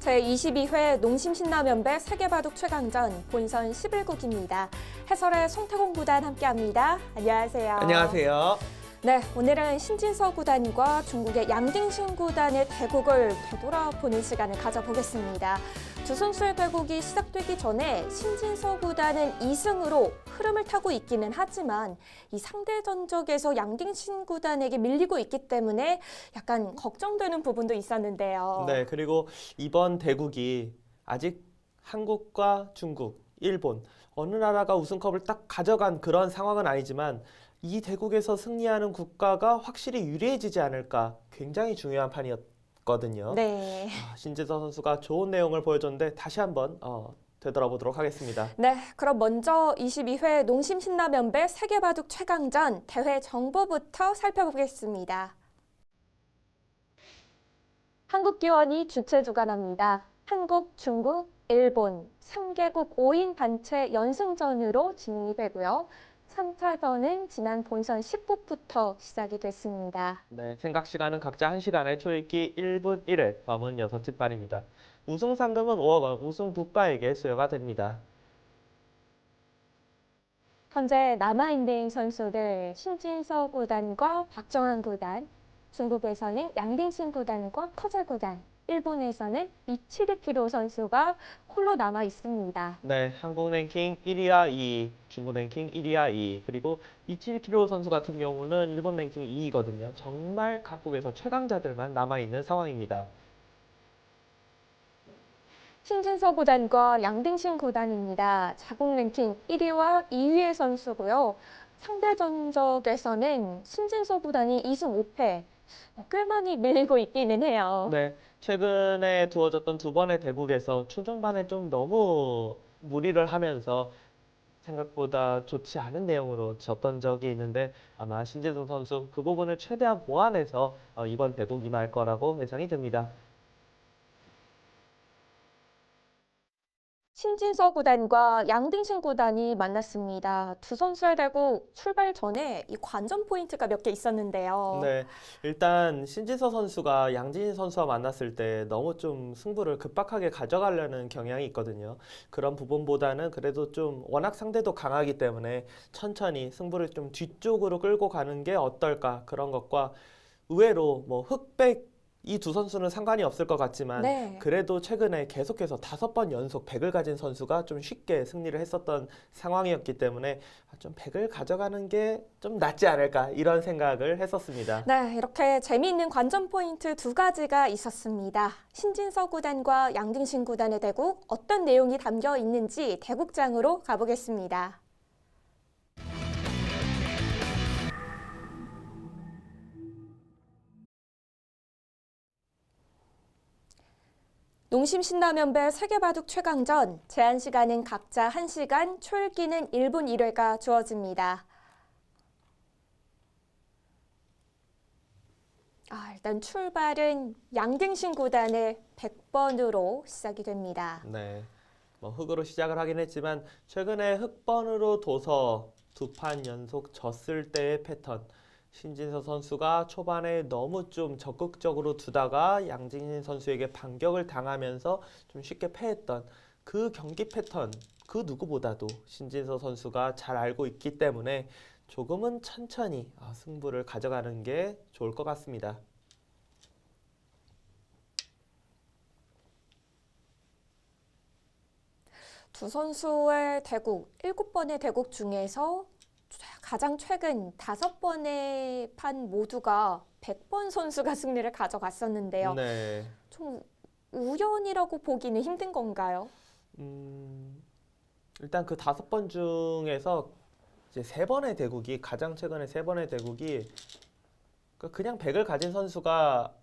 제22회 농심신라면배 세계바둑 최강전 본선 11국입니다. 해설의 송태공 구단 함께합니다. 안녕하세요. 안녕하세요. 네, 오늘은 신진서 구단과 중국의 양딩신 구단의 대국을 되돌아보는 시간을 가져보겠습니다. 두 선수의 대국이 시작되기 전에 신진서 구단은 2승으로 흐름을 타고 있기는 하지만 이 상대 전적에서 양딩신 구단에게 밀리고 있기 때문에 약간 걱정되는 부분도 있었는데요. 네, 그리고 이번 대국이 아직 한국과 중국, 일본 어느 나라가 우승컵을 딱 가져간 그런 상황은 아니지만 이 대국에서 승리하는 국가가 확실히 유리해지지 않을까 굉장히 중요한 판이었거든요. 네. 신진서 선수가 좋은 내용을 보여줬는데 다시 한번 되돌아보도록 하겠습니다. 네, 그럼 먼저 22회 농심신라면배 세계바둑 최강전 대회 정보부터 살펴보겠습니다. 한국기원이 주최 주관합니다. 한국, 중국, 일본 3개국 5인 단체 연승전으로 진입하고요. 3차전은 지난 본선 10국부터 시작이 됐습니다. 네, 생각 시간은 각자 1시간에 초읽기 1분 1회, 밤은 6찌빨입니다. 우승 상금은 5억 원, 우승 국가에게 수여가 됩니다. 현재 남아있는 선수들 신진서 구단과 박정환 구단, 중국에서는 양딩신 구단과 커제 구단, 일본에서는 이치리키로 선수가 홀로 남아 있습니다. 네, 한국 랭킹 1위와 2위, 중국 랭킹 1위와 2위, 그리고 이치키로 선수 같은 경우는 일본 랭킹 2위거든요. 정말 각국에서 최강자들만 남아있는 상황입니다. 신진서 구단과 양딩신 구단입니다. 자국 랭킹 1위와 2위의 선수고요. 상대 전적에서는 신진서 구단이 2승 5패, 꽤 많이 밀리고 있기는 해요. 네, 최근에 두어졌던 두 번의 대국에서 초중반에 좀 너무 무리를 하면서 생각보다 좋지 않은 내용으로 졌던 적이 있는데 아마 신재동 선수 그 부분을 최대한 보완해서 이번 대국 임할 거라고 예상이 듭니다. 신진서 구단과 양딩신 구단이 만났습니다. 두 선수의 대국 출발 전에 이 관전 포인트가 몇 개 있었는데요. 네, 일단 신진서 선수가 양진희 선수와 만났을 때 너무 좀 승부를 급박하게 가져가려는 경향이 있거든요. 그런 부분보다는 그래도 좀 워낙 상대도 강하기 때문에 천천히 승부를 좀 뒤쪽으로 끌고 가는 게 어떨까 그런 것과 의외로 뭐 흑백 이 두 선수는 상관이 없을 것 같지만 네. 그래도 최근에 계속해서 5번 연속 100을 가진 선수가 좀 쉽게 승리를 했었던 상황이었기 때문에 좀 100을 가져가는 게 좀 낫지 않을까 이런 생각을 했었습니다. 네, 이렇게 재미있는 관전 포인트 두 가지가 있었습니다. 신진서 구단과 양딩신 구단의 대국 어떤 내용이 담겨 있는지 대국장으로 가보겠습니다. 농심신라면배 세계바둑 최강전 제한 시간은 각자 1시간, 초읽기는 1분 1회가 주어집니다. 일단 출발은 양딩신 구단의 100번으로 시작이 됩니다. 네, 뭐 흑으로 시작을 하긴 했지만 최근에 흑번으로 둬서 2판 연속 졌을 때의 패턴 신진서 선수가 초반에 너무 좀 적극적으로 두다가 양진신 선수에게 반격을 당하면서 좀 쉽게 패했던 그 경기 패턴 그 누구보다도 신진서 선수가 잘 알고 있기 때문에 조금은 천천히 승부를 가져가는 게 좋을 것 같습니다. 두 선수의 대국, 7번의 대국 중에서 가장 최근 5번의 판 모두가 100번 선수가 승리를 가져갔었는데요. 네. 좀 우연이라고 보기는 힘든 건가요? 일단 그 5번 중에서 이제 3번의 대국이 가장 최근에 3번의 대국이 그냥 100을 가진 선수가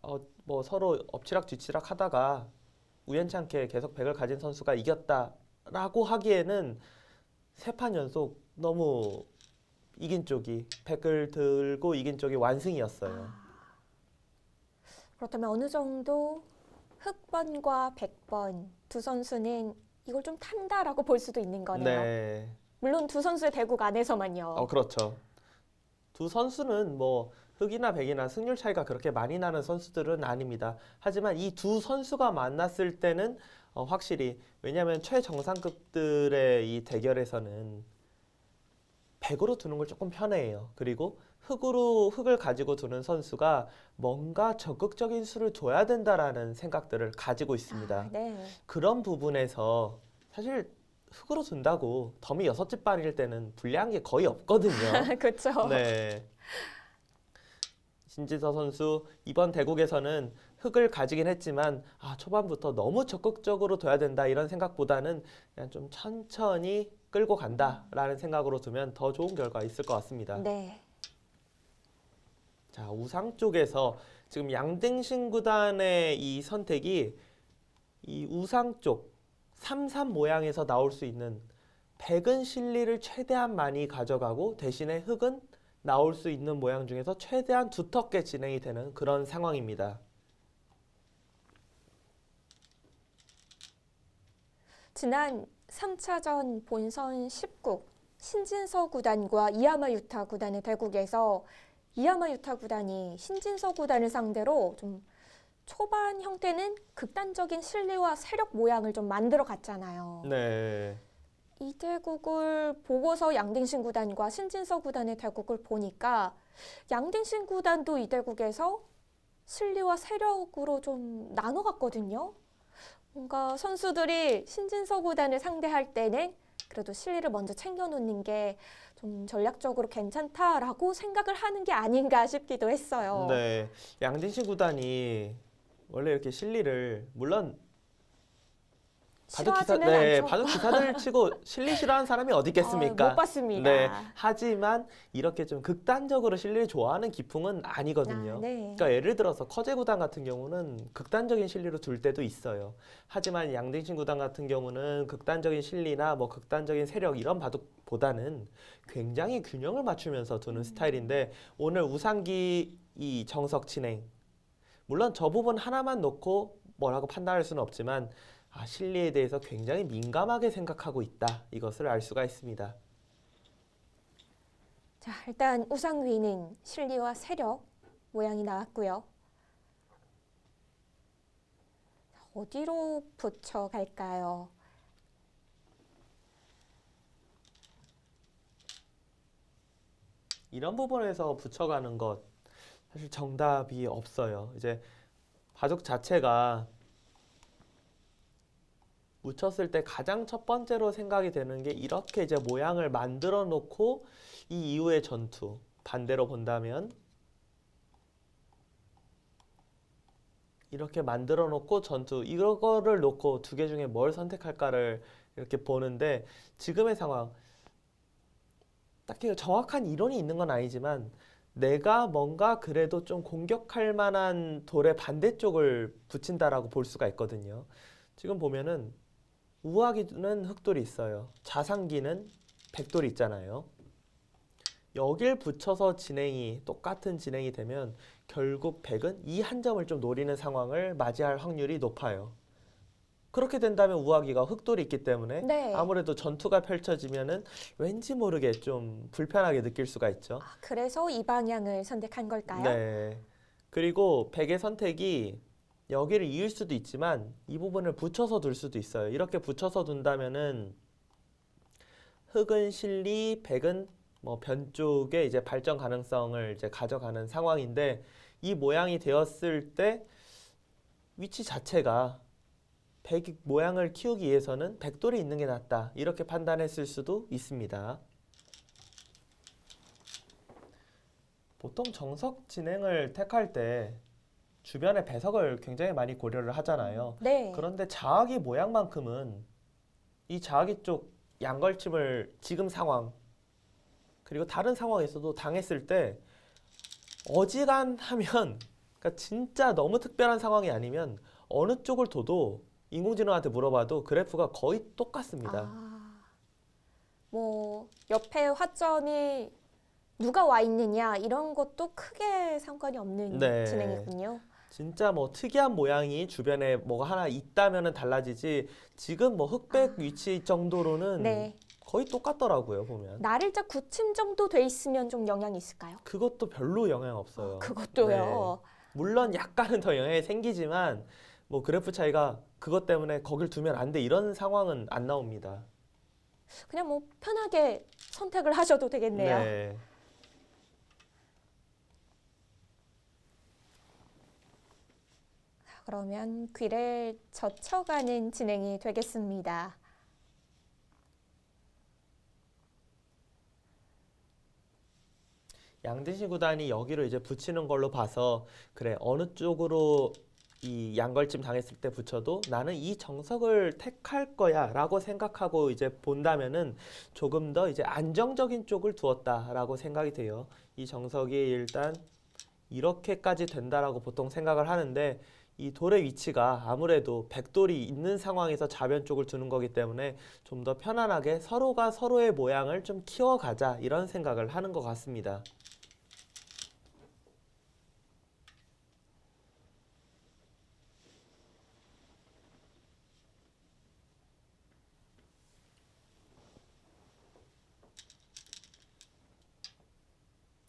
뭐 서로 엎치락 뒤치락 하다가 우연찮게 계속 100을 가진 선수가 이겼다라고 하기에는 3판 연속 너무 이긴 쪽이 100을 들고 이긴 쪽이 완승이었어요. 그렇다면 어느 정도 흑번과 100번 두 선수는 이걸 좀 탄다라고 볼 수도 있는 거네요. 네. 물론 두 선수의 대국 안에서만요. 그렇죠. 두 선수는 뭐 흑이나 백이나 승률 차이가 그렇게 많이 나는 선수들은 아닙니다. 하지만 이 두 선수가 만났을 때는 확실히 왜냐하면 최정상급들의 이 대결에서는 백으로 두는 걸 조금 편해해요. 그리고 흑을 가지고 두는 선수가 뭔가 적극적인 수를 둬야 된다라는 생각들을 가지고 있습니다. 네. 그런 부분에서 사실 흑으로 둔다고 덤이 6집 발일 때는 불리한 게 거의 없거든요. 그렇죠. 네. 신진서 선수 이번 대국에서는 흑을 가지긴 했지만 초반부터 너무 적극적으로 둬야 된다 이런 생각보다는 그냥 좀 천천히 끌고 간다라는 생각으로 두면 더 좋은 결과 있을 것 같습니다. 네. 자, 우상 쪽에서 지금 양등신 구단의 이 선택이 이 우상 쪽 3-3 모양에서 나올 수 있는 백은 실리를 최대한 많이 가져가고 대신에 흑은 나올 수 있는 모양 중에서 최대한 두텁게 진행이 되는 그런 상황입니다. 지난 3차전 본선 10국 신진서 구단과 이하마 유타 구단의 대국에서 이하마 유타 구단이 신진서 구단을 상대로 좀 초반 형태는 극단적인 실리와 세력 모양을 좀 만들어 갔잖아요. 네. 이 대국을 보고서 양딩신 구단과 신진서 구단의 대국을 보니까 양딩신 구단도 이 대국에서 실리와 세력으로 좀 나눠갔거든요. 뭔가 선수들이 신진서 구단을 상대할 때는 그래도 실리를 먼저 챙겨놓는 게 좀 전략적으로 괜찮다라고 생각을 하는 게 아닌가 싶기도 했어요. 네. 양진신 구단이 원래 이렇게 실리를 물론 싫어하지는 않죠. 바둑 기사들 치고 실리 싫어하는 사람이 어디 있겠습니까? 못 봤습니다. 네. 하지만 이렇게 좀 극단적으로 실리를 좋아하는 기풍은 아니거든요. 네. 그러니까 예를 들어서 커제 구단 같은 경우는 극단적인 실리로 둘 때도 있어요. 하지만 양등신 구단 같은 경우는 극단적인 실리나 뭐 극단적인 세력 이런 바둑보다는 굉장히 균형을 맞추면서 두는 스타일인데 오늘 우상기 이 정석 진행 물론 저 부분 하나만 놓고 뭐라고 판단할 수는 없지만 실리에 대해서 굉장히 민감하게 생각하고 있다. 이것을 알 수가 있습니다. 자, 일단 우상위는 실리와 세력 모양이 나왔고요. 어디로 붙여갈까요? 이런 부분에서 붙여가는 것 사실 정답이 없어요. 이제 바둑 자체가 묻혔을 때 가장 첫 번째로 생각이 되는 게 이렇게 이제 모양을 만들어 놓고 이 이후의 전투 반대로 본다면 이렇게 만들어 놓고 전투 이거를 놓고 두 개 중에 뭘 선택할까를 이렇게 보는데 지금의 상황 딱히 정확한 이론이 있는 건 아니지만 내가 뭔가 그래도 좀 공격할 만한 돌의 반대쪽을 붙인다라고 볼 수가 있거든요. 지금 보면은 우하기는 흑돌이 있어요. 자상기는 백돌이 있잖아요. 여길 붙여서 똑같은 진행이 되면 결국 백은 이 한 점을 좀 노리는 상황을 맞이할 확률이 높아요. 그렇게 된다면 우하기가 흑돌이 있기 때문에 네. 아무래도 전투가 펼쳐지면은 왠지 모르게 좀 불편하게 느낄 수가 있죠. 그래서 이 방향을 선택한 걸까요? 네. 그리고 백의 선택이 여기를 이을 수도 있지만 이 부분을 붙여서 둘 수도 있어요. 이렇게 붙여서 둔다면은 흑은 실리, 백은 뭐 변 쪽에 이제 발전 가능성을 이제 가져가는 상황인데 이 모양이 되었을 때 위치 자체가 백 모양을 키우기 위해서는 백돌이 있는 게 낫다. 이렇게 판단했을 수도 있습니다. 보통 정석 진행을 택할 때 주변의 배석을 굉장히 많이 고려를 하잖아요. 네. 그런데 자아기 모양만큼은 이 자아기 쪽 양걸침을 지금 상황 그리고 다른 상황에서도 당했을 때 어지간하면 그러니까 진짜 너무 특별한 상황이 아니면 어느 쪽을 둬도 인공지능한테 물어봐도 그래프가 거의 똑같습니다. 뭐 옆에 화점이 누가 와 있느냐 이런 것도 크게 상관이 없는 네. 진행이군요. 진짜 뭐 특이한 모양이 주변에 뭐가 하나 있다면은 달라지지 지금 뭐 흑백 위치 정도로는 네. 거의 똑같더라고요, 보면. 날일자 굳힘 정도 돼 있으면 좀 영향이 있을까요? 그것도 별로 영향 없어요. 그것도요. 물론 약간은 더 영향이 생기지만 뭐 그래프 차이가 그것 때문에 거길 두면 안 돼 이런 상황은 안 나옵니다. 그냥 뭐 편하게 선택을 하셔도 되겠네요. 네. 그러면 귀를 젖혀가는 진행이 되겠습니다. 양대시 구단이 여기로 이제 붙이는 걸로 봐서 그래 어느 쪽으로 이 양걸침 당했을 때 붙여도 나는 이 정석을 택할 거야라고 생각하고 이제 본다면은 조금 더 이제 안정적인 쪽을 두었다라고 생각이 돼요. 이 정석이 일단 이렇게까지 된다라고 보통 생각을 하는데 이 돌의 위치가 아무래도 백돌이 있는 상황에서 좌변 쪽을 두는 거기 때문에 좀 더 편안하게 서로가 서로의 모양을 좀 키워가자 이런 생각을 하는 것 같습니다.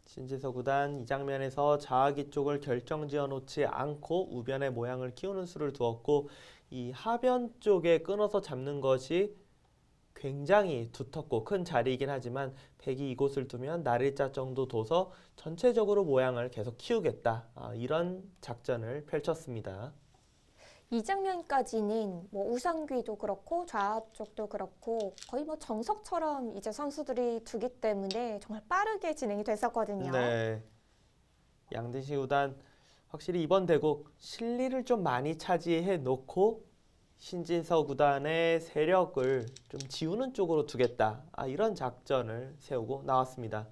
신지서 구단 이 장면에서 자아기 쪽을 결정지어 놓지 않고 우변의 모양을 키우는 수를 두었고 이 하변 쪽에 끊어서 잡는 것이 굉장히 두텁고 큰 자리이긴 하지만 백이 이곳을 두면 날일자 정도 둬서 전체적으로 모양을 계속 키우겠다. 이런 작전을 펼쳤습니다. 이 장면까지는 뭐 우상귀도 그렇고 좌쪽도 그렇고 거의 뭐 정석처럼 이제 선수들이 두기 때문에 정말 빠르게 진행이 됐었거든요. 네, 양대시 구단 확실히 이번 대국 실리를 좀 많이 차지해 놓고 신진서 구단의 세력을 좀 지우는 쪽으로 두겠다. 이런 작전을 세우고 나왔습니다.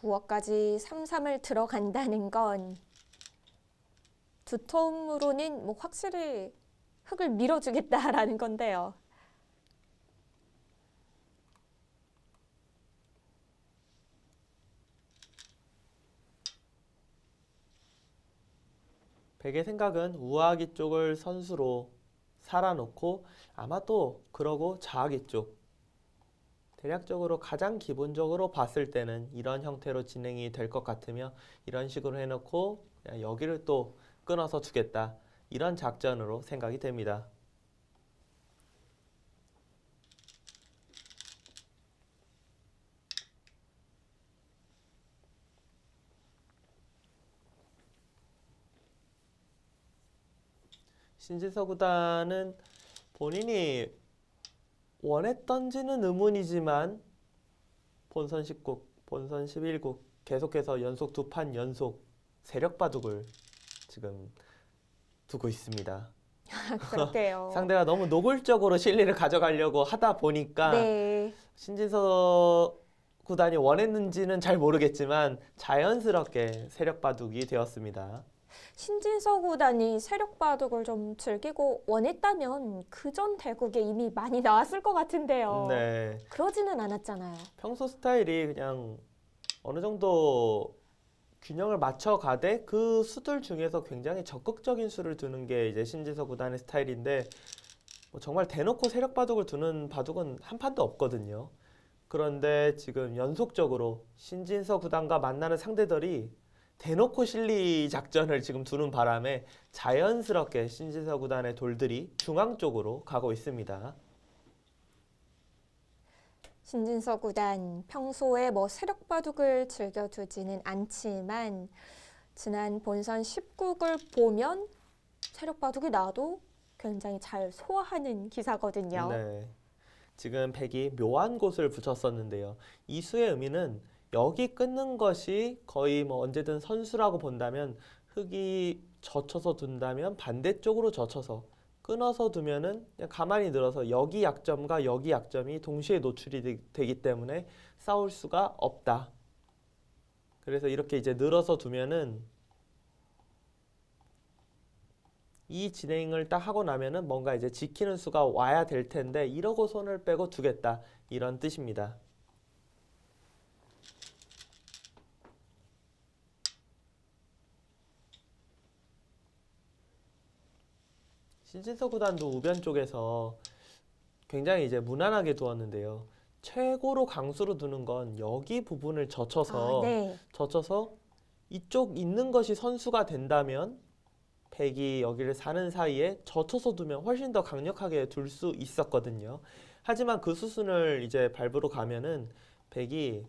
우어까지 3-3을 들어간다는 건 두텀으로는 뭐 확실히 흙을 밀어주겠다라는 건데요. 백의 생각은 우아기 쪽을 선수로 살아놓고 아마 또 그러고 좌아기 쪽 대략적으로 가장 기본적으로 봤을 때는 이런 형태로 진행이 될 것 같으며 이런 식으로 해놓고 그냥 여기를 또 끊어서 두겠다 이런 작전으로 생각이 됩니다. 신지서 구단은 본인이 원했던지는 의문이지만 본선 10국, 본선 11국 계속해서 연속 두 판 연속 세력 바둑을 지금 두고 있습니다. 그렇게요. 상대가 너무 노골적으로 실리를 가져가려고 하다 보니까 네. 신진서 구단이 원했는지는 잘 모르겠지만 자연스럽게 세력 바둑이 되었습니다. 신진서 구단이 세력 바둑을 좀 즐기고 원했다면 그전 대국에 이미 많이 나왔을 것 같은데요. 네, 그러지는 않았잖아요. 평소 스타일이 그냥 어느 정도 균형을 맞춰가되 그 수들 중에서 굉장히 적극적인 수를 두는 게 이제 신지서 구단의 스타일인데 뭐 정말 대놓고 세력 바둑을 두는 바둑은 한 판도 없거든요. 그런데 지금 연속적으로 신진서 구단과 만나는 상대들이 대놓고 실리 작전을 지금 두는 바람에 자연스럽게 신진서 구단의 돌들이 중앙 쪽으로 가고 있습니다. 신진서 구단 평소에 뭐 세력 바둑을 즐겨두지는 않지만 지난 본선 10국을 보면 세력 바둑이 나도 굉장히 잘 소화하는 기사거든요. 네. 지금 백이 묘한 곳을 붙였었는데요. 이 수의 의미는 여기 끊는 것이 거의 뭐 언제든 선수라고 본다면 흙이 젖혀서 둔다면 반대쪽으로 젖혀서 끊어서 두면은 그냥 가만히 늘어서 여기 약점과 여기 약점이 동시에 노출이 되기 때문에 싸울 수가 없다. 그래서 이렇게 이제 늘어서 두면은 이 진행을 딱 하고 나면은 뭔가 이제 지키는 수가 와야 될 텐데 이러고 손을 빼고 두겠다 이런 뜻입니다. 신진서 구단도 우변 쪽에서 굉장히 이제 무난하게 두었는데요. 최고로 강수로 두는 건 여기 부분을 네. 젖혀서 이쪽 있는 것이 선수가 된다면 백이 여기를 사는 사이에 젖혀서 두면 훨씬 더 강력하게 둘 수 있었거든요. 하지만 그 수순을 이제 밟으러 가면은 백이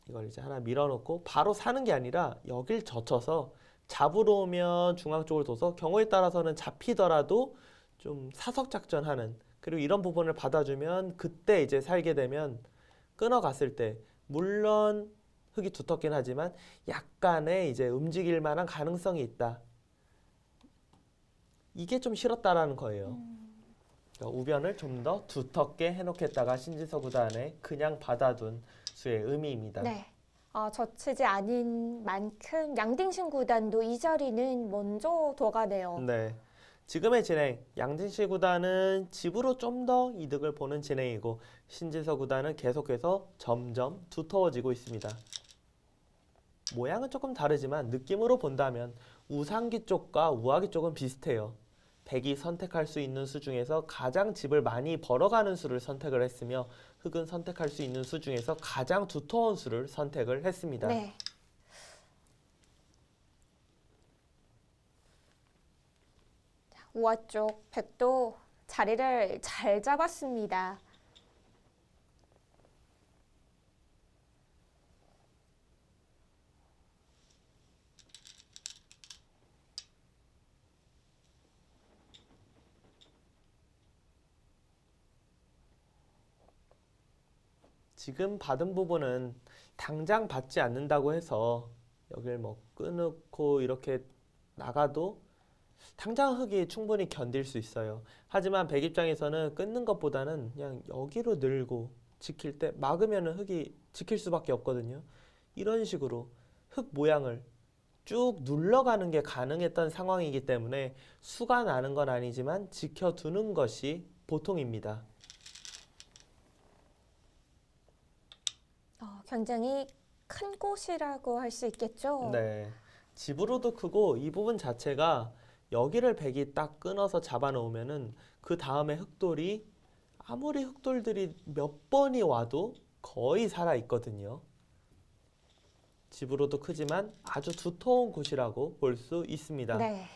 이걸 이제 하나 밀어놓고 바로 사는 게 아니라 여길 젖혀서 잡으러 오면 중앙 쪽을 둬서 경우에 따라서는 잡히더라도 좀 사석 작전하는, 그리고 이런 부분을 받아주면 그때 이제 살게 되면 끊어갔을 때 물론 흙이 두텁긴 하지만 약간의 이제 움직일 만한 가능성이 있다. 이게 좀 싫었다라는 거예요. 그러니까 우변을 좀 더 두텁게 해놓겠다가 신진서 구단에 그냥 받아둔 수의 의미입니다. 네. 젖히지 않은 만큼 양딩신 구단도 이 자리는 먼저 둬가네요. 네. 지금의 진행, 양진시 구단은 집으로 좀 더 이득을 보는 진행이고 신진서 구단은 계속해서 점점 두터워지고 있습니다. 모양은 조금 다르지만 느낌으로 본다면 우상기 쪽과 우하기 쪽은 비슷해요. 백이 선택할 수 있는 수 중에서 가장 집을 많이 벌어가는 수를 선택을 했으며 흑은 선택할 수 있는 수 중에서 가장 두터운 수를 선택을 했습니다. 네. 우아 쪽 백도 자리를 잘 잡았습니다. 지금 받은 부분은 당장 받지 않는다고 해서 여길 뭐 끊고 이렇게 나가도 당장 흑이 충분히 견딜 수 있어요. 하지만 백 입장에서는 끊는 것보다는 그냥 여기로 늘고 지킬 때 막으면은 흑이 지킬 수밖에 없거든요. 이런 식으로 흑 모양을 쭉 눌러가는 게 가능했던 상황이기 때문에 수가 나는 건 아니지만 지켜두는 것이 보통입니다. 굉장히 큰 곳이라고 할 수 있겠죠. 네. 집으로도 크고 이 부분 자체가 여기를 백이 딱 끊어서 잡아놓으면은 그 다음에 흑돌이 아무리 흑돌들이 몇 번이 와도 거의 살아 있거든요. 집으로도 크지만 아주 두터운 곳이라고 볼 수 있습니다. 네.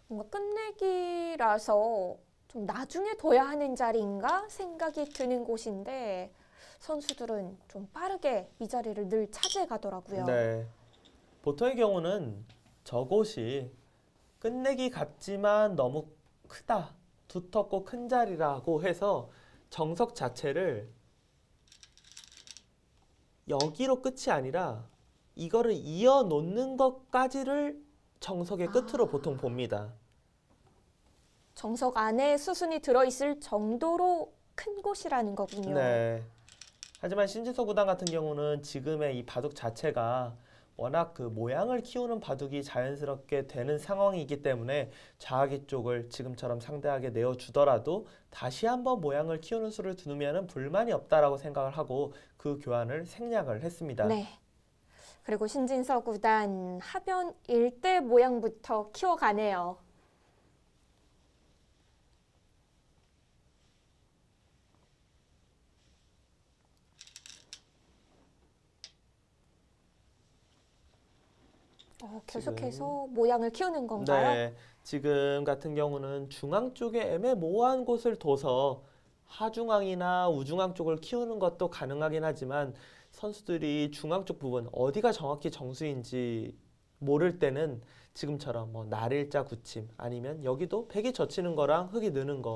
뭔가 끝내기라서 좀 나중에 둬야 하는 자리인가 생각이 드는 곳인데 선수들은 좀 빠르게 이 자리를 늘 차지해 가더라고요. 네. 보통의 경우는 저곳이 끝내기 같지만 너무 크다, 두텁고 큰 자리라고 해서 정석 자체를 여기로 끝이 아니라 이거를 이어 놓는 것까지를 정석의 끝으로 보통 봅니다. 정석 안에 수순이 들어있을 정도로 큰 곳이라는 거군요. 네. 하지만 신진서 구단 같은 경우는 지금의 이 바둑 자체가 워낙 그 모양을 키우는 바둑이 자연스럽게 되는 상황이기 때문에 좌하기 쪽을 지금처럼 상대하게 내어주더라도 다시 한번 모양을 키우는 수를 두면 불만이 없다라고 생각을 하고 그 교환을 생략을 했습니다. 네. 그리고 신진서 구단 하변 일대 모양부터 키워가네요. 계속해서 모양을 키우는 건가요? 네, 지금 같은 경우는 중앙 쪽에 애매모호한 곳을 둬서 하중앙이나 우중앙 쪽을 키우는 것도 가능하긴 하지만 선수들이 중앙 쪽 부분 어디가 정확히 정수인지 모를 때는 지금처럼 뭐 날일자 굳힘 아니면 여기도 백이 젖히는 거랑 흙이 느는 거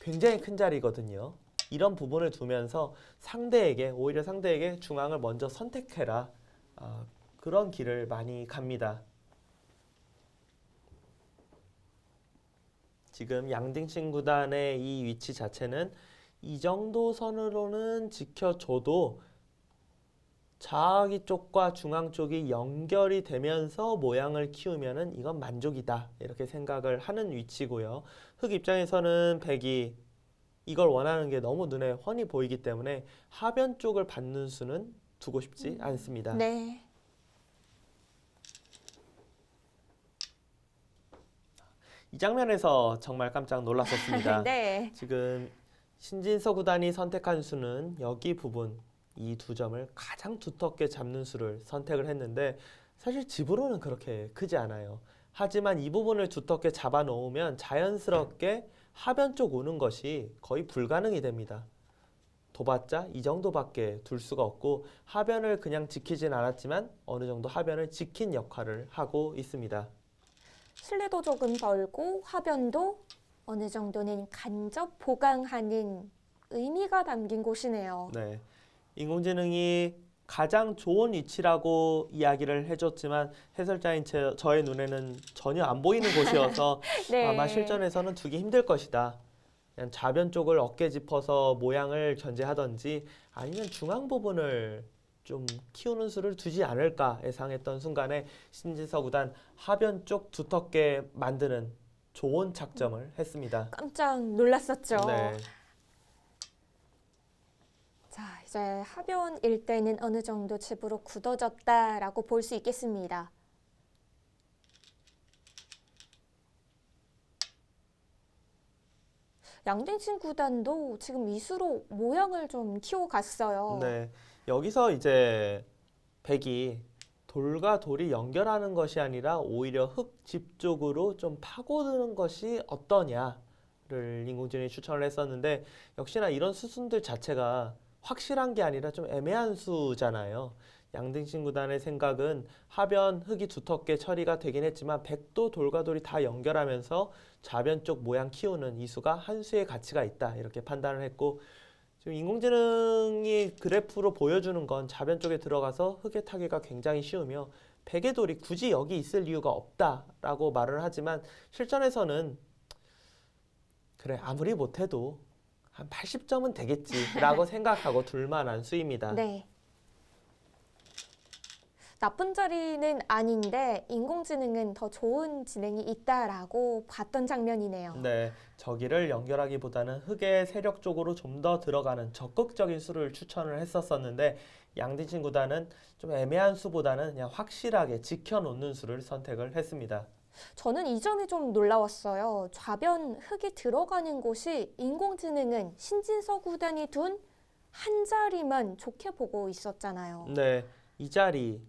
굉장히 큰 자리거든요. 이런 부분을 두면서 오히려 상대에게 중앙을 먼저 선택해라. 그런 길을 많이 갑니다. 지금 양딩신 구단의 이 위치 자체는 이 정도 선으로는 지켜줘도 좌하기 쪽과 중앙 쪽이 연결이 되면서 모양을 키우면은 이건 만족이다. 이렇게 생각을 하는 위치고요. 흑 입장에서는 백이 이걸 원하는 게 너무 눈에 훤히 보이기 때문에 하변 쪽을 받는 수는 두고 싶지 않습니다. 네. 이 장면에서 정말 깜짝 놀랐었습니다. 네. 지금 신진서 구단이 선택한 수는 여기 부분 이 두 점을 가장 두텁게 잡는 수를 선택을 했는데 사실 집으로는 그렇게 크지 않아요. 하지만 이 부분을 두텁게 잡아 놓으면 자연스럽게 하변 쪽 오는 것이 거의 불가능이 됩니다. 둬봤자 이 정도밖에 둘 수가 없고 하변을 그냥 지키진 않았지만 어느 정도 하변을 지킨 역할을 하고 있습니다. 실내도 조금 벌고 하변도 어느 정도는 간접 보강하는 의미가 담긴 곳이네요. 네, 인공지능이 가장 좋은 위치라고 이야기를 해줬지만 해설자인 저의 눈에는 전혀 안 보이는 곳이어서 네. 아마 실전에서는 두기 힘들 것이다. 그냥 좌변 쪽을 어깨 짚어서 모양을 견제하던지 아니면 중앙 부분을 좀 키우는 수를 두지 않을까 예상했던 순간에 신진서 구단 하변 쪽 두텁게 만드는 좋은 작점을 했습니다. 깜짝 놀랐었죠. 네, 자, 이제 하변 일대는 어느 정도 집으로 굳어졌다라고 볼 수 있겠습니다. 양댕신 구단도 지금 이수로 모양을 좀 키워갔어요. 네. 여기서 이제 백이 돌과 돌이 연결하는 것이 아니라 오히려 흙집 쪽으로 좀 파고드는 것이 어떠냐를 인공지능이 추천을 했었는데 역시나 이런 수순들 자체가 확실한 게 아니라 좀 애매한 수잖아요. 양등신 구단의 생각은 하변 흙이 두텁게 처리가 되긴 했지만 백도 돌과 돌이 다 연결하면서 좌변 쪽 모양 키우는 이 수가 한 수의 가치가 있다 이렇게 판단을 했고 지금 인공지능이 그래프로 보여주는 건 좌변 쪽에 들어가서 흙의 타기가 굉장히 쉬우며 백의 돌이 굳이 여기 있을 이유가 없다라고 말을 하지만 실전에서는 그래 아무리 못해도 한 80점은 되겠지라고 생각하고 둘만한 수입니다. 네. 나쁜 자리는 아닌데 인공지능은 더 좋은 지능이 있다라고 봤던 장면이네요. 네, 저기를 연결하기보다는 흙의 세력 쪽으로 좀 더 들어가는 적극적인 수를 추천을 했었었는데 양진신 구단은 좀 애매한 수보다는 그냥 확실하게 지켜놓는 수를 선택을 했습니다. 저는 이 점이 좀 놀라웠어요. 좌변 흙이 들어가는 곳이 인공지능은 신진서 구단이 둔 한 자리만 좋게 보고 있었잖아요. 네, 이 자리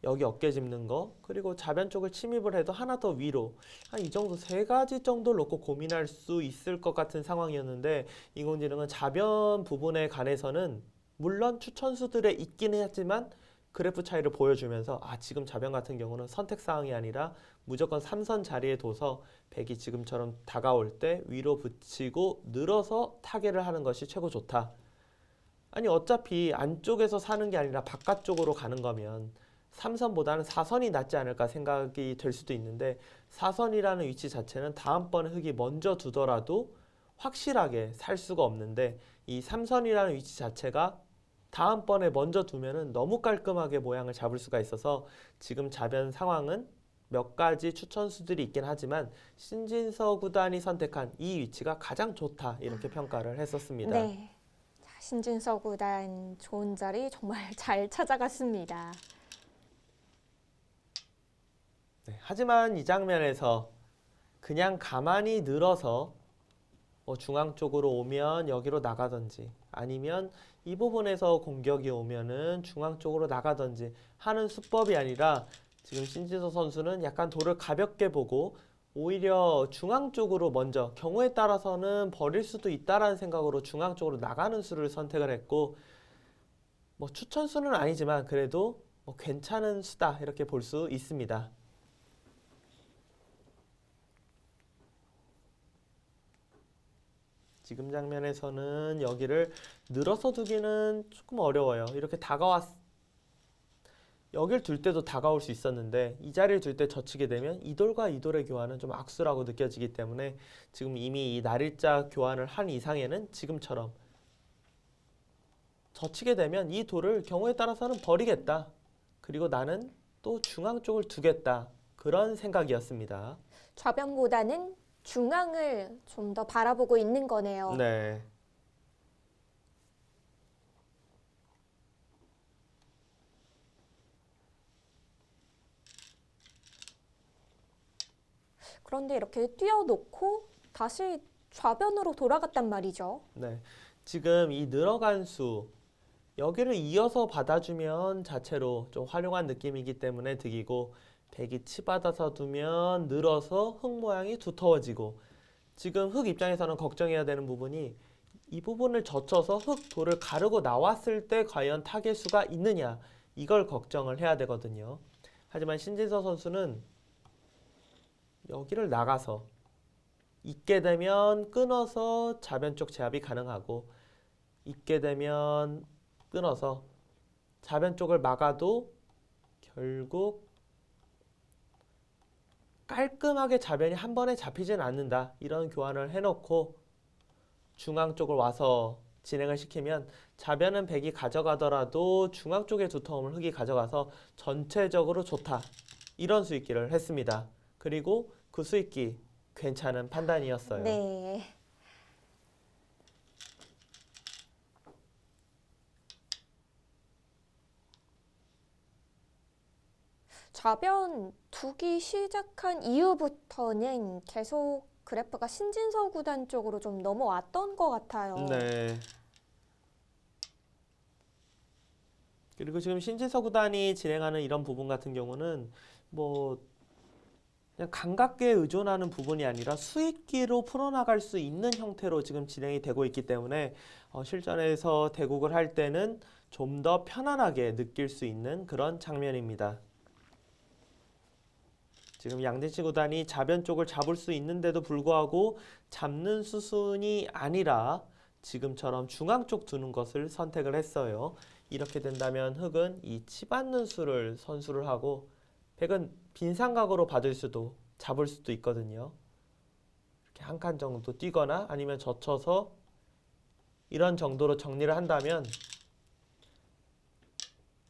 여기 어깨 짚는 거 그리고 좌변 쪽을 침입을 해도 하나 더 위로 한 이 정도 세 가지 정도를 놓고 고민할 수 있을 것 같은 상황이었는데 인공지능은 좌변 부분에 관해서는 물론 추천수들에 있기는 했지만 그래프 차이를 보여주면서 지금 좌변 같은 경우는 선택 사항이 아니라 무조건 3선 자리에 둬서 백이 지금처럼 다가올 때 위로 붙이고 늘어서 타개를 하는 것이 최고 좋다. 아니 어차피 안쪽에서 사는 게 아니라 바깥쪽으로 가는 거면 3선보다는 4선이 낫지 않을까 생각이 될 수도 있는데 4선이라는 위치 자체는 다음번에 흙이 먼저 두더라도 확실하게 살 수가 없는데 이 3선이라는 위치 자체가 다음번에 먼저 두면은 너무 깔끔하게 모양을 잡을 수가 있어서 지금 좌변 상황은 몇 가지 추천수들이 있긴 하지만 신진서 구단이 선택한 이 위치가 가장 좋다 이렇게 평가를 했었습니다. 네. 자, 신진서 구단 좋은 자리 정말 잘 찾아갔습니다. 네, 하지만 이 장면에서 그냥 가만히 늘어서 중앙 쪽으로 오면 여기로 나가든지 아니면 이 부분에서 공격이 오면은 중앙 쪽으로 나가든지 하는 수법이 아니라 지금 신진서 선수는 약간 돌을 가볍게 보고 오히려 중앙 쪽으로 먼저 경우에 따라서는 버릴 수도 있다라는 생각으로 중앙 쪽으로 나가는 수를 선택을 했고 뭐 추천수는 아니지만 그래도 뭐 괜찮은 수다 이렇게 볼 수 있습니다. 지금 장면에서는 여기를 늘어서 두기는 조금 어려워요. 이렇게 여길 둘 때도 다가올 수 있었는데 이 자리를 둘 때 젖히게 되면 이 돌과 이 돌의 교환은 좀 악수라고 느껴지기 때문에 지금 이미 이 날일자 교환을 한 이상에는 지금처럼 젖히게 되면 이 돌을 경우에 따라서는 버리겠다. 그리고 나는 또 중앙 쪽을 두겠다. 그런 생각이었습니다. 좌변보다는 중앙을 좀 더 바라보고 있는 거네요. 네. 그런데 이렇게 띄워놓고 다시 좌변으로 돌아갔단 말이죠. 네. 지금 이 늘어간 수, 여기를 이어서 받아주면 자체로 좀 활용한 느낌이기 때문에 득이고, 백이 치받아서 두면 늘어서 흙 모양이 두터워지고, 지금 흙 입장에서는 걱정해야 되는 부분이 이 부분을 젖혀서 흙 돌을 가르고 나왔을 때 과연 타겟수가 있느냐, 이걸 걱정을 해야 되거든요. 하지만 신진서 선수는 여기를 나가서 있게 되면 끊어서 좌변 쪽 제압이 가능하고, 있게 되면 끊어서 좌변 쪽을 막아도 결국 깔끔하게 좌변이 한 번에 잡히진 않는다. 이런 교환을 해놓고 중앙 쪽을 와서 진행을 시키면 좌변은 백이 가져가더라도 중앙 쪽의 두터움을 흙이 가져가서 전체적으로 좋다. 이런 수익기를 했습니다. 그리고 그 수익기 괜찮은 판단이었어요. 네. 좌변 두기 시작한 이후부터는 계속 그래프가 신진서 구단 쪽으로 좀 넘어왔던 것 같아요. 네. 그리고 지금 신진서 구단이 진행하는 이런 부분 같은 경우는 뭐 그냥 감각계에 의존하는 부분이 아니라 수익기로 풀어나갈 수 있는 형태로 지금 진행이 되고 있기 때문에 실전에서 대국을 할 때는 좀 더 편안하게 느낄 수 있는 그런 장면입니다. 지금 양진시 구단이 좌변 쪽을 잡을 수 있는데도 불구하고 잡는 수순이 아니라 지금처럼 중앙 쪽 두는 것을 선택을 했어요. 이렇게 된다면 흙은 이 치받는 수를 선수를 하고 백은 빈삼각으로 받을 수도 잡을 수도 있거든요. 이렇게 한 칸 정도 뛰거나 아니면 젖혀서 이런 정도로 정리를 한다면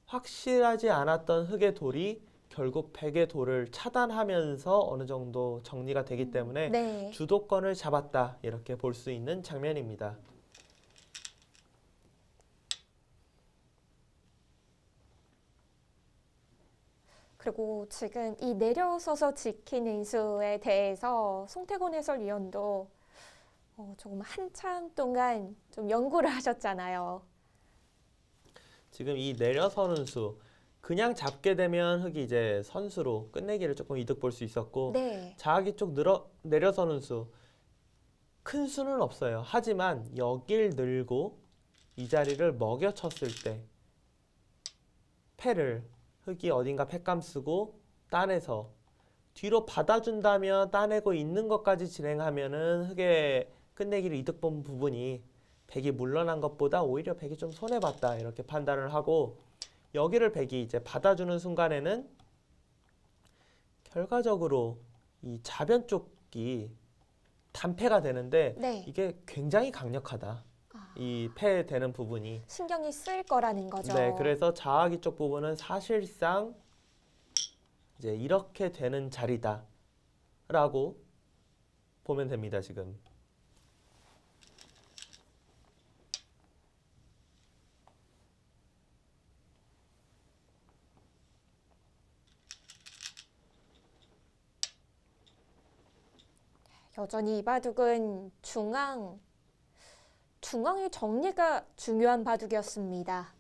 확실하지 않았던 흙의 돌이 결국 백의 돌을 차단하면서 어느 정도 정리가 되기 때문에 네. 주도권을 잡았다. 이렇게 볼 수 있는 장면입니다. 그리고 지금 이 내려서서 지키는 수에 대해서 송태곤 해설위원도 조금 한참 동안 좀 연구를 하셨잖아요. 지금 이 내려서는 수 그냥 잡게 되면 흙이 이제 선수로 끝내기를 조금 이득 볼 수 있었고 네. 자기 쪽 내려서는 수 큰 수는 없어요. 하지만 여길 늘고 이 자리를 먹여쳤을 때 패를 흙이 어딘가 패감 쓰고 따내서 뒤로 받아준다면 따내고 있는 것까지 진행하면은 흙의 끝내기를 이득 본 부분이 백이 물러난 것보다 오히려 백이 좀 손해봤다 이렇게 판단을 하고 여기를 백이 이제 받아주는 순간에는 결과적으로 이 좌변 쪽이 단패가 되는데 네. 이게 굉장히 강력하다. 이 패되는 부분이. 신경이 쓰일 거라는 거죠. 네, 그래서 자아기 쪽 부분은 사실상 이제 이렇게 되는 자리다라고 보면 됩니다, 지금. 여전히 이 바둑은 중앙의 정리가 중요한 바둑이었습니다.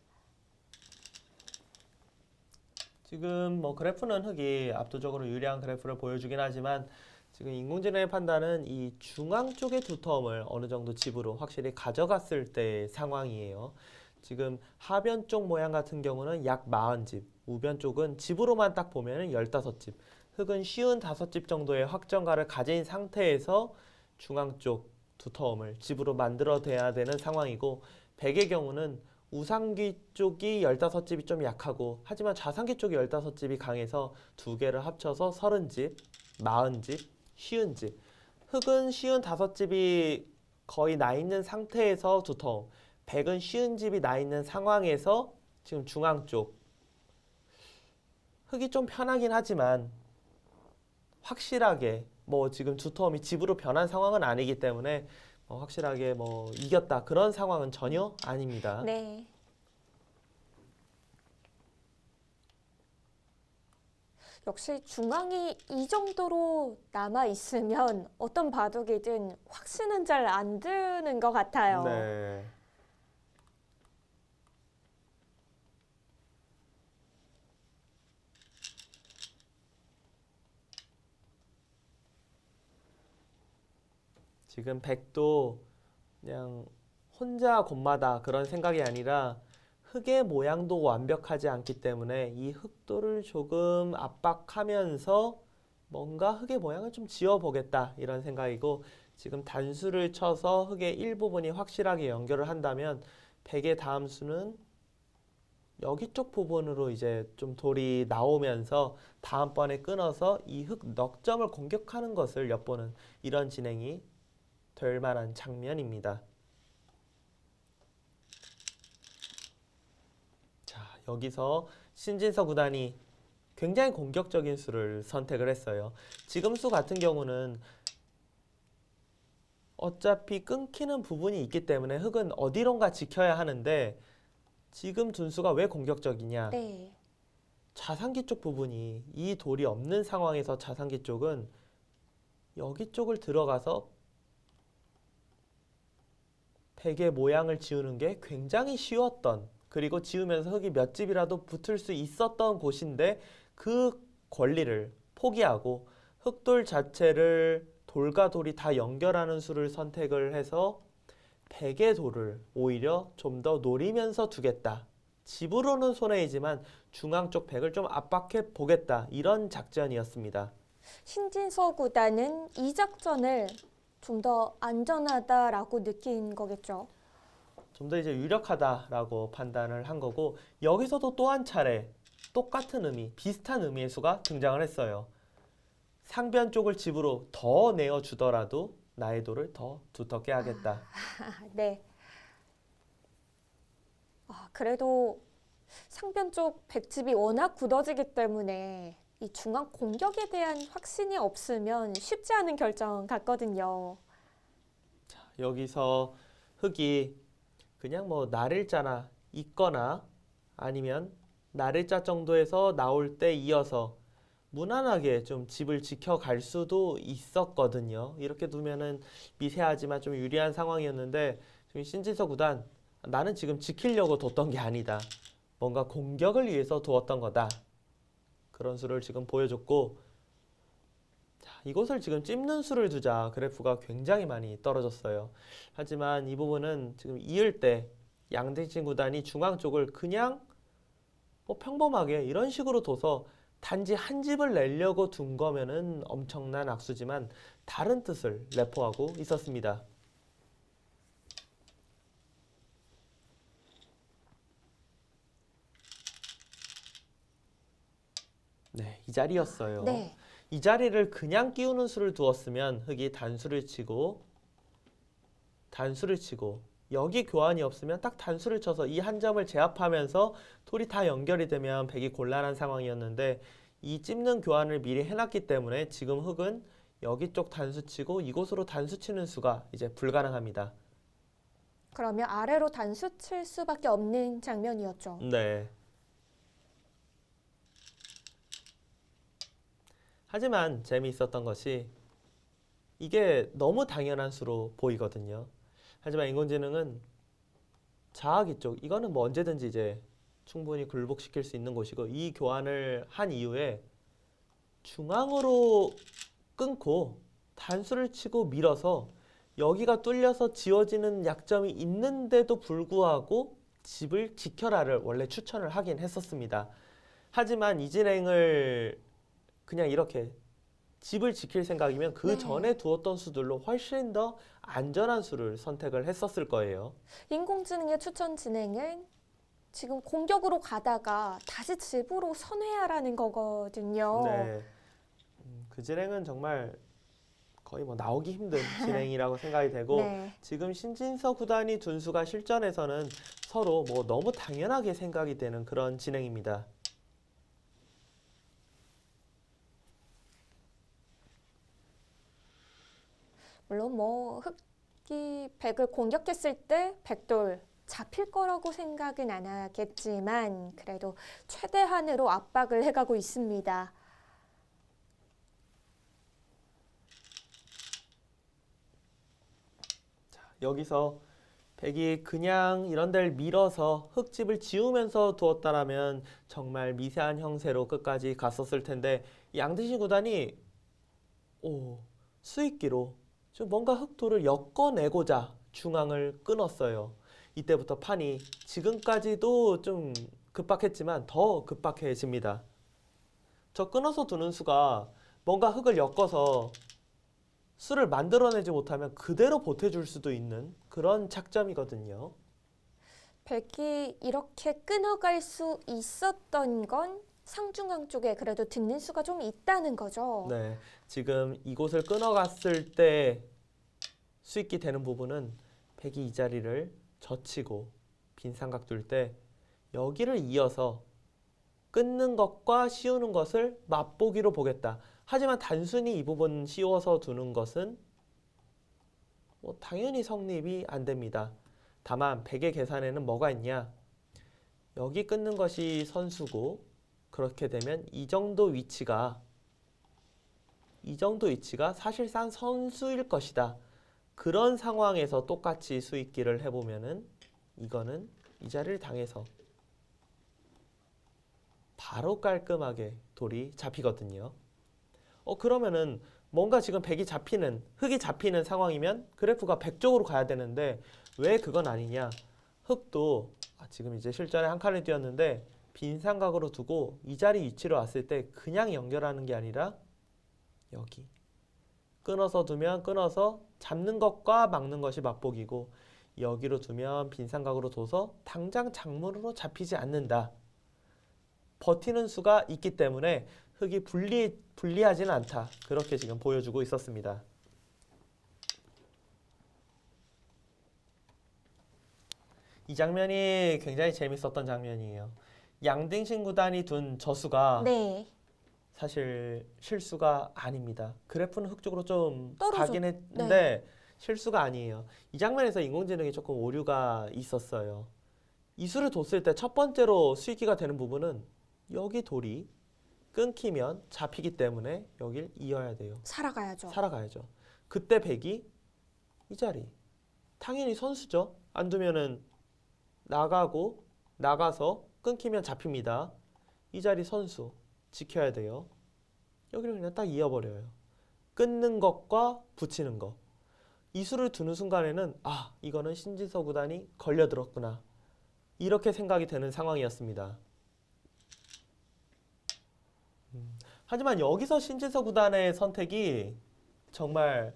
지금 뭐 그래프는 흙이 압도적으로 유리한 그래프를 보여주긴 하지만 지금 인공지능의 판단은 이 중앙 쪽의 두터움을 어느 정도 집으로 확실히 가져갔을 때의 상황이에요. 지금 하변 쪽 모양 같은 경우는 약 40집, 우변 쪽은 집으로만 딱 보면은 15집. 흙은 쉬운 5집 정도의 확정가를 가진 상태에서 중앙 쪽 두터움을 집으로 만들어내야 되는 상황이고 백의 경우는 우상기 쪽이 15집이 좀 약하고 하지만 좌상기 쪽이 15집이 강해서 두 개를 합쳐서 30집, 40집, 쉬운 집. 흙은 쉬운 5집이 거의 나 있는 상태에서 두터움. 백은 쉬운 집이 나 있는 상황에서 지금 중앙 쪽. 흙이 좀 편하긴 하지만 확실하게 뭐 지금 두터움이 집으로 변한 상황은 아니기 때문에 확실하게 뭐 이겼다 그런 상황은 전혀 아닙니다. 네. 역시 중앙이 이 정도로 남아 있으면 어떤 바둑이든 확신은 잘 안 드는 것 같아요. 네. 지금 백도 그냥 혼자 곳마다 그런 생각이 아니라 흙의 모양도 완벽하지 않기 때문에 이 흙도를 조금 압박하면서 뭔가 흙의 모양을 좀 지어보겠다 이런 생각이고 지금 단수를 쳐서 흙의 일부분이 확실하게 연결을 한다면 백의 다음 수는 여기 쪽 부분으로 이제 좀 돌이 나오면서 다음번에 끊어서 이 흙 넉 점을 공격하는 것을 엿보는 이런 진행이 될 만한 장면입니다. 자, 여기서 신진서 구단이 굉장히 공격적인 수를 선택을 했어요. 지금 수 같은 경우는 어차피 끊기는 부분이 있기 때문에 흙은 어디론가 지켜야 하는데 지금 둔 수가 왜 공격적이냐? 네. 자상기 쪽 부분이 이 돌이 없는 상황에서 자상기 쪽은 여기 쪽을 들어가서 백의 모양을 지우는 게 굉장히 쉬웠던 그리고 지우면서 흙이 몇 집이라도 붙을 수 있었던 곳인데 그 권리를 포기하고 흙돌 자체를 돌과 돌이 다 연결하는 수를 선택을 해서 백의 돌을 오히려 좀 더 노리면서 두겠다. 집으로는 손해이지만 중앙 쪽 백을 좀 압박해 보겠다. 이런 작전이었습니다. 신진서 구단은 이 작전을 좀 더 안전하다라고 느낀 거겠죠. 좀 더 이제 유력하다라고 판단을 한 거고 여기서도 또 한 차례 똑같은 의미, 비슷한 의미의 수가 등장을 했어요. 상변 쪽을 집으로 더 내어주더라도 나의 돌을 더 두텁게 하겠다. 네. 그래도 상변 쪽 백집이 워낙 굳어지기 때문에 이 중앙 공격에 대한 확신이 없으면 쉽지 않은 결정 같거든요. 여기서 흙이 그냥 뭐 날일자나 있거나 아니면 날일자 정도에서 나올 때 이어서 무난하게 좀 집을 지켜갈 수도 있었거든요. 이렇게 두면은 미세하지만 좀 유리한 상황이었는데 지금 신진서 구단 나는 지금 지키려고 뒀던 게 아니다. 뭔가 공격을 위해서 두었던 거다. 그런 수를 지금 보여줬고 자, 이곳을 지금 찝는 수를 두자 그래프가 굉장히 많이 떨어졌어요. 하지만 이 부분은 지금 이을 때 양대진 구단이 중앙 쪽을 그냥 뭐 평범하게 이런 식으로 둬서 단지 한 집을 내려고 둔 거면은 엄청난 악수지만 다른 뜻을 내포하고 있었습니다. 네, 이 자리였어요. 네. 이 자리를 그냥 끼우는 수를 두었으면 흙이 단수를 치고 여기 교환이 없으면 딱 단수를 쳐서 이 한 점을 제압하면서 돌이 다 연결이 되면 백이 곤란한 상황이었는데 이 찝는 교환을 미리 해놨기 때문에 지금 흙은 여기 쪽 단수 치고 이곳으로 단수 치는 수가 이제 불가능합니다. 그러면 아래로 단수 칠 수밖에 없는 장면이었죠. 네. 하지만 재미있었던 것이 이게 너무 당연한 수로 보이거든요. 하지만 인공지능은 자아기 쪽 이거는 뭐 언제든지 이제 충분히 굴복시킬 수 있는 곳이고 이 교환을 한 이후에 중앙으로 끊고 단수를 치고 밀어서 여기가 뚫려서 지워지는 약점이 있는데도 불구하고 집을 지켜라를 원래 추천을 하긴 했었습니다. 하지만 이 진행을 그냥 이렇게 집을 지킬 생각이면 그 네. 전에 두었던 수들로 훨씬 더 안전한 수를 선택을 했었을 거예요. 인공지능의 추천 진행은 지금 공격으로 가다가 다시 집으로 선회하라는 거거든요. 네. 그 진행은 정말 거의 뭐 나오기 힘든 진행이라고 생각이 되고 네. 지금 신진서 구단이 둔 수가 실전에서는 서로 뭐 너무 당연하게 생각이 되는 그런 진행입니다. 물론 뭐 흑기 백을 공격했을 때 백돌 잡힐 거라고 생각은 안 하겠지만 그래도 최대한으로 압박을 해가고 있습니다. 여기서 백이 그냥 이런 데를 밀어서 흙집을 지우면서 두었다라면 정말 미세한 형세로 끝까지 갔었을 텐데 양등신 구단이 수익기로 좀 뭔가 흑토를 엮어내고자 중앙을 끊었어요. 이때부터 판이 지금까지도 좀 급박했지만 더 급박해집니다. 저 끊어서 두는 수가 뭔가 흙을 엮어서 수를 만들어내지 못하면 그대로 보태줄 수도 있는 그런 착점이거든요. 백이 이렇게 끊어갈 수 있었던 건 상중앙 쪽에 그래도 듣는 수가 좀 있다는 거죠. 네, 지금 이곳을 끊어갔을 때 수익기 되는 부분은 백이 이 자리를 젖히고 빈 삼각 둘 때 여기를 이어서 끊는 것과 씌우는 것을 맛보기로 보겠다. 하지만 단순히 이 부분 씌워서 두는 것은 당연히 성립이 안 됩니다. 다만 백의 계산에는 뭐가 있냐? 여기 끊는 것이 선수고 그렇게 되면 이 정도 위치가 사실상 선수일 것이다. 그런 상황에서 똑같이 수익기를 해보면은 이거는 이 자리를 당해서 바로 깔끔하게 돌이 잡히거든요. 그러면은 뭔가 지금 백이 잡히는, 흙이 잡히는 상황이면 그래프가 100 쪽으로 가야 되는데 왜 그건 아니냐? 흙도 지금 이제 실전에 한 칸을 띄었는데 빈 삼각으로 두고 이 자리 위치로 왔을 때 그냥 연결하는 게 아니라 여기 끊어서 두면 끊어서 잡는 것과 막는 것이 맛보기고 여기로 두면 빈 삼각으로 둬서 당장 작물으로 잡히지 않는다. 버티는 수가 있기 때문에 흙이 불리하지는 않다. 그렇게 지금 보여주고 있었습니다. 이 장면이 굉장히 재밌었던 장면이에요. 양등신 구단이 둔 저수가 네. 사실 실수가 아닙니다. 그래프는 흙 쪽으로 좀 떨어져. 가긴 했는데 실수가 아니에요. 이 장면에서 인공지능이 조금 오류가 있었어요. 이 수를 뒀을 때 첫 번째로 수익기가 되는 부분은 여기 돌이 끊기면 잡히기 때문에 여길 이어야 돼요. 살아가야죠. 살아가야죠. 그때 백이 이 자리. 당연히 선수죠. 안 두면은 나가서 끊기면 잡힙니다. 이 자리 선수 지켜야 돼요. 여기를 그냥 딱 이어버려요. 끊는 것과 붙이는 것. 이 수를 두는 순간에는 이거는 신진서 구단이 걸려들었구나. 이렇게 생각이 되는 상황이었습니다. 하지만 여기서 신진서 구단의 선택이 정말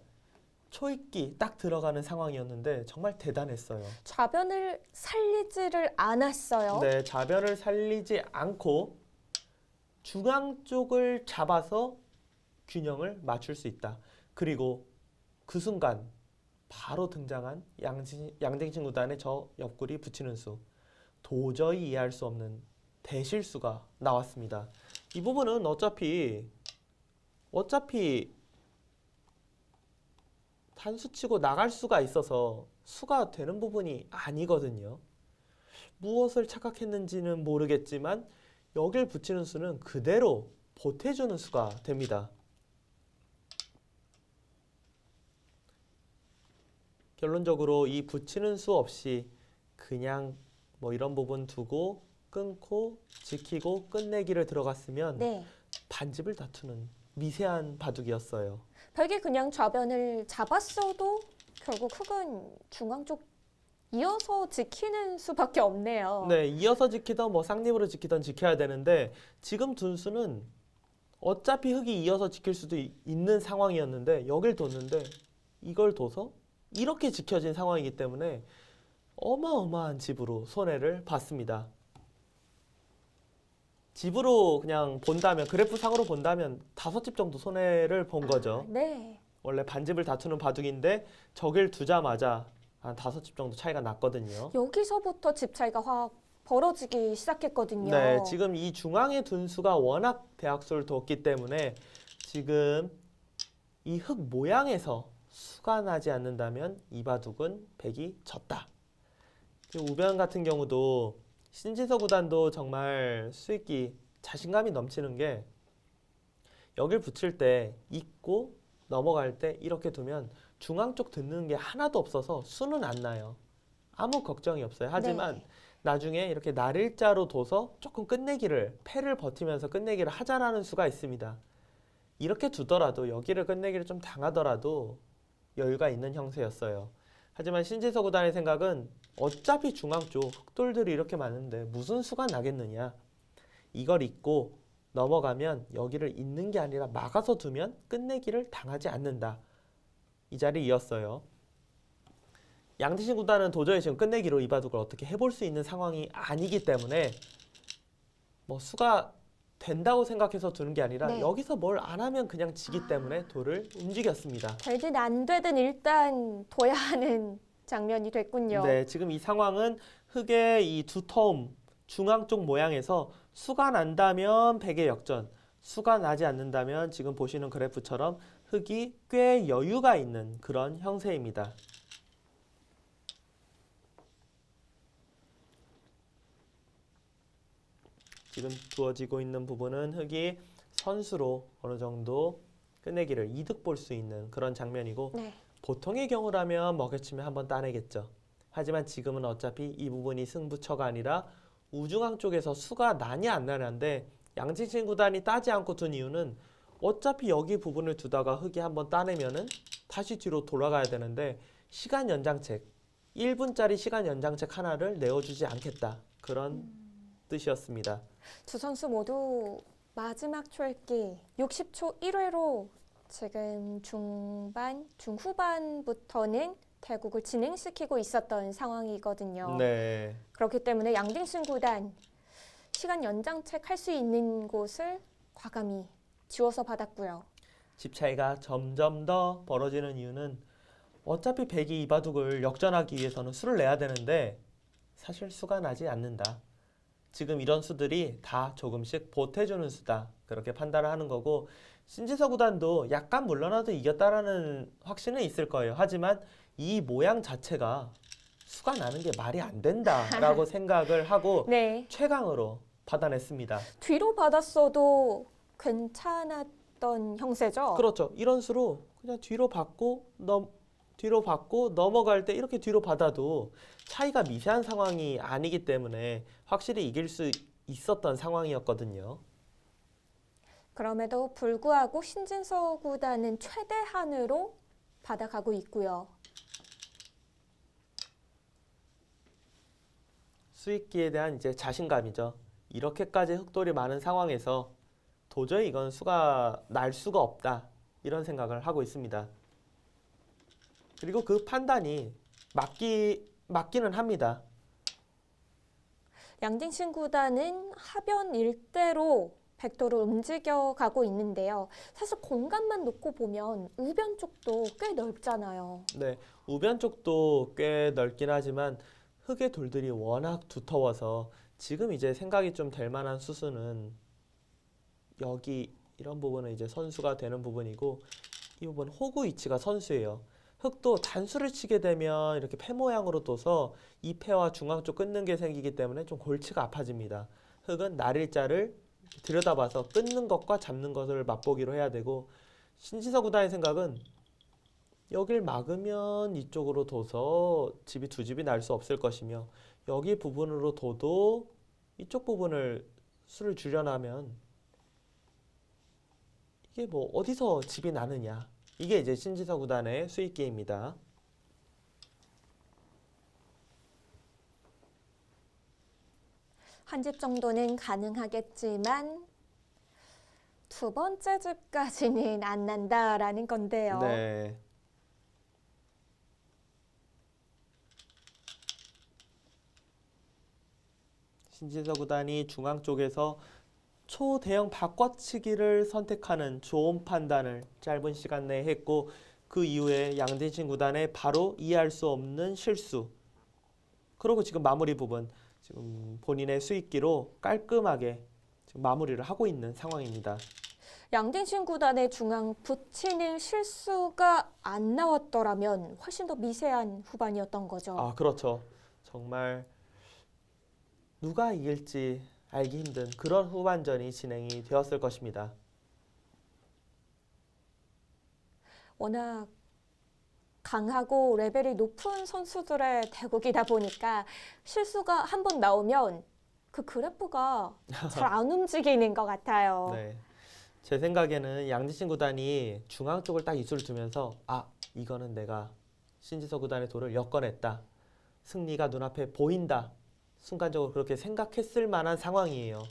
초입기 딱 들어가는 상황이었는데 정말 대단했어요. 좌변을 살리지를 않았어요. 네, 좌변을 살리지 않고 중앙 쪽을 잡아서 균형을 맞출 수 있다. 그리고 그 순간 바로 등장한 양등신 구단의 저 옆구리 붙이는 수. 도저히 이해할 수 없는 대실수가 나왔습니다. 이 부분은 어차피 단수치고 나갈 수가 있어서 수가 되는 부분이 아니거든요. 무엇을 착각했는지는 모르겠지만 여길 붙이는 수는 그대로 보태주는 수가 됩니다. 결론적으로 이 붙이는 수 없이 그냥 이런 부분 두고 끊고 지키고 끝내기를 들어갔으면 네. 반집을 다투는 미세한 바둑이었어요. 백이 그냥 좌변을 잡았어도 결국 흙은 중앙 쪽 이어서 지키는 수밖에 없네요. 네, 이어서 지키던 쌍립으로 지키던 지켜야 되는데 지금 둔 수는 어차피 흙이 이어서 지킬 수도 있는 상황이었는데 여길 뒀는데 이걸 둬서 이렇게 지켜진 상황이기 때문에 어마어마한 집으로 손해를 봤습니다. 집으로 그냥 본다면 그래프상으로 본다면 5집 정도 손해를 본 거죠. 네. 원래 반집을 다투는 바둑인데 저길 두자마자 한 5집 정도 차이가 났거든요. 여기서부터 집 차이가 확 벌어지기 시작했거든요. 네, 지금 이 중앙에 둔 수가 워낙 대학수를 뒀기 때문에 지금 이 흙 모양에서 수가 나지 않는다면 이 바둑은 백이 졌다. 우변 같은 경우도 신진서 구단도 정말 수익기 자신감이 넘치는 게 여길 붙일 때 있고 넘어갈 때 이렇게 두면 중앙 쪽 듣는 게 하나도 없어서 수는 안 나요. 아무 걱정이 없어요. 하지만 네. 나중에 이렇게 날일자로 둬서 조금 끝내기를, 패를 버티면서 끝내기를 하자라는 수가 있습니다. 이렇게 두더라도 여기를 끝내기를 좀 당하더라도 여유가 있는 형세였어요. 하지만 신지서 구단의 생각은 어차피 중앙 쪽 흑돌들이 이렇게 많은데 무슨 수가 나겠느냐. 이걸 잊고 넘어가면 여기를 잇는 게 아니라 막아서 두면 끝내기를 당하지 않는다. 이 자리이었어요. 양대신 구단은 도저히 지금 끝내기로 이 바둑을 어떻게 해볼 수 있는 상황이 아니기 때문에 뭐 수가 된다고 생각해서 두는 게 아니라 네. 여기서 뭘 안 하면 그냥 지기 때문에 돌을 움직였습니다. 되든 안 되든 일단 둬야 하는 장면이 됐군요. 네, 지금 이 상황은 흑의 이 두터움, 중앙 쪽 모양에서 수가 난다면 백의 역전, 수가 나지 않는다면 지금 보시는 그래프처럼 흑이 꽤 여유가 있는 그런 형세입니다. 지금 두어지고 있는 부분은 흑이 선수로 어느 정도 끝내기를 이득 볼 수 있는 그런 장면이고 네. 보통의 경우라면 먹여치면 한번 따내겠죠. 하지만 지금은 어차피 이 부분이 승부처가 아니라 우중앙 쪽에서 수가 나냐 안 나냐인데 양진신 구단이 따지 않고 둔 이유는 어차피 여기 부분을 두다가 흑이 한번 따내면은 다시 뒤로 돌아가야 되는데 시간 연장책 1분짜리 시간 연장책 하나를 내어주지 않겠다. 그런 뜻이었습니다. 두 선수 모두 마지막 초읽기 60초 1회로 지금 중후반부터는 대국을 진행시키고 있었던 상황이거든요. 네. 그렇기 때문에 양딩신 구단 시간 연장책 할 수 있는 곳을 과감히 지워서 받았고요. 집 차이가 점점 더 벌어지는 이유는 어차피 백이 이 바둑을 역전하기 위해서는 수를 내야 되는데 사실 수가 나지 않는다. 지금 이런 수들이 다 조금씩 보태주는 수다. 그렇게 판단을 하는 거고 신지서 구단도 약간 물러나도 이겼다라는 확신은 있을 거예요. 하지만 이 모양 자체가 수가 나는 게 말이 안 된다라고 생각을 하고 네. 최강으로 받아냈습니다. 뒤로 받았어도 괜찮았던 형세죠? 그렇죠. 이런 수로 그냥 뒤로 받고 넘어갈 때 이렇게 뒤로 받아도 차이가 미세한 상황이 아니기 때문에 확실히 이길 수 있었던 상황이었거든요. 그럼에도 불구하고 신진서 구단은 최대한으로 받아가고 있고요. 수익기에 대한 이제 자신감이죠. 이렇게까지 흑돌이 많은 상황에서 도저히 이건 수가 날 수가 없다. 이런 생각을 하고 있습니다. 그리고 그 판단이 맞기는 합니다. 양딩신 구단은 하변 일대로 백도를 움직여가고 있는데요. 사실 공간만 놓고 보면 우변 쪽도 꽤 넓잖아요. 네, 우변 쪽도 꽤 넓긴 하지만 흑의 돌들이 워낙 두터워서 지금 이제 생각이 좀 될 만한 수순은 여기 이런 부분은 이제 선수가 되는 부분이고 이 부분 호구 위치가 선수예요. 흑도 단수를 치게 되면 이렇게 패 모양으로 둬서 이 패와 중앙 쪽 끊는 게 생기기 때문에 좀 골치가 아파집니다. 흑은 날일자를 들여다봐서 끊는 것과 잡는 것을 맛보기로 해야 되고 신지서 구단의 생각은 여길 막으면 이쪽으로 둬서 두 집이 날 수 없을 것이며 여기 부분으로 둬도 이쪽 부분을 수를 줄여나면 이게 뭐 어디서 집이 나느냐. 이게 이제 신지서 구단의 수익기입니다. 한 집 정도는 가능하겠지만 두 번째 집까지는 안 난다라는 건데요. 네. 신지서 구단이 중앙 쪽에서 초대형 바꿔치기를 선택하는 좋은 판단을 짧은 시간 내에 했고 그 이후에 양진신 구단의 바로 이해할 수 없는 실수 그리고 지금 마무리 부분 지금 본인의 수익기로 깔끔하게 지금 마무리를 하고 있는 상황입니다. 양딩신 구단의 중앙 붙이는 실수가 안 나왔더라면 훨씬 더 미세한 후반이었던 거죠. 아, 그렇죠. 정말 누가 이길지 알기 힘든 그런 후반전이 진행이 되었을 것입니다. 워낙 강하고 레벨이 높은 선수들의 대국이다 보니까 실수가 한 번 나오면 그 그래프가 잘 안 움직이는 것 같아요. 네. 제 생각에는 양진신 구단이 중앙 쪽을 딱 이수를 두면서 이거는 내가 신지서 구단의 돌을 엮어냈다. 승리가 눈앞에 보인다. 순간적으로 그렇게 생각했을 만한 상황이에요.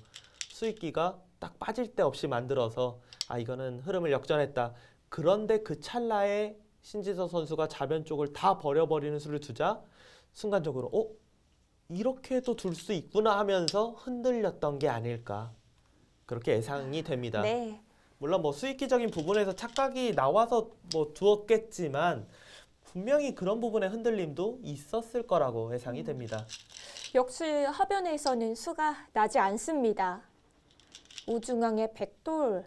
수익기가 딱 빠질 데 없이 만들어서 이거는 흐름을 역전했다. 그런데 그 찰나에 신지서 선수가 좌변 쪽을 다 버려버리는 수를 두자 순간적으로 이렇게도 둘 수 있구나 하면서 흔들렸던 게 아닐까. 그렇게 예상이 됩니다. 네. 물론 수익기적인 부분에서 착각이 나와서 두었겠지만 분명히 그런 부분의 흔들림도 있었을 거라고 예상이 됩니다. 역시 하변에서는 수가 나지 않습니다. 우중앙의 백돌.